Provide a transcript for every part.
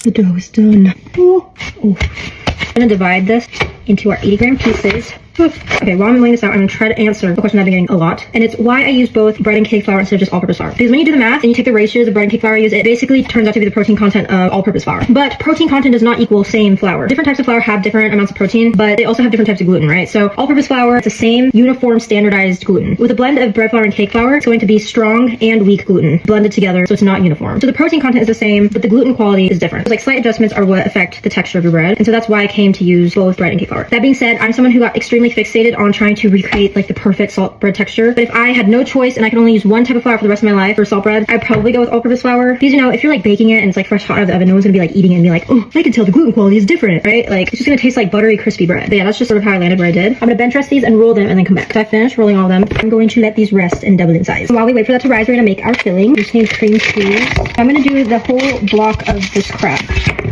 The dough is done. Oh. I'm gonna divide this into our 80-gram pieces. Okay, while I'm laying this out, I'm gonna try to answer the question I've been getting a lot, and it's why I use both bread and cake flour instead of just all-purpose flour. Because when you do the math and you take the ratios of bread and cake flour I use, it basically turns out to be the protein content of all-purpose flour. But protein content does not equal same flour. Different types of flour have different amounts of protein, but they also have different types of gluten, right? So all-purpose flour is the same uniform standardized gluten. With a blend of bread flour and cake flour, it's going to be strong and weak gluten blended together, so it's not uniform. So the protein content is the same, but the gluten quality is different. So like slight adjustments are what affect the texture of your bread, and so that's why I came to use both bread and cake flour. That being said, I'm someone who got extremely fixated on trying to recreate like the perfect salt bread texture. But if I had no choice and I could only use one type of flour for the rest of my life for salt bread, I'd probably go with all-purpose flour. Because you know, if you're like baking it and it's like fresh hot out of the oven, no one's gonna be like eating it and be like, oh, I can tell the gluten quality is different, right? Like it's just gonna taste like buttery, crispy bread. But yeah, that's just sort of how I landed where I did. I'm gonna bench rest these and roll them and then come back. So I finished rolling all of them. I'm going to let these rest and double in size. So while we wait for that to rise, we're gonna make our filling. We just need cream cheese. I'm gonna do the whole block of this crab.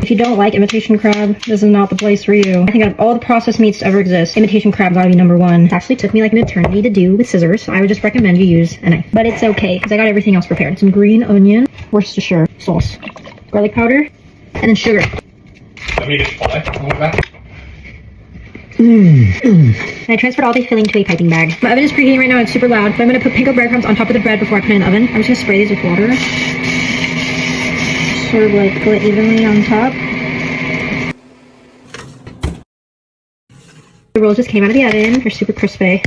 If you don't like imitation crab, this is not the place for you. I think out of all the processed meats to ever exist, imitation crab gotta be number one. It actually took me like an eternity to do with scissors, so I would just recommend you use a knife. But it's okay, because I got everything else prepared. Some green onion, Worcestershire sauce, garlic powder, and then sugar. I transferred all the filling to a piping bag. My oven is preheating right now, it's super loud, but I'm gonna put panko breadcrumbs on top of the bread before I put it in the oven. I'm just gonna spray these with water. Sort of like put it evenly on top. The rolls just came out of the oven. They're super crispy.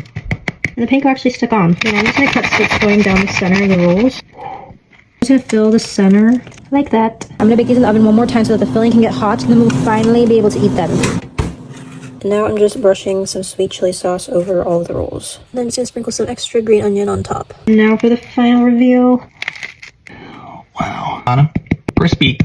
And the panko actually stuck on. And I'm just going to cut slits going down the center of the rolls. I'm just going to fill the center like that. I'm going to bake these in the oven one more time so that the filling can get hot. And then we'll finally be able to eat them. And now I'm just brushing some sweet chili sauce over all of the rolls. And then I'm just going to sprinkle some extra green onion on top. And now for the final reveal. Wow. Anna, crispy.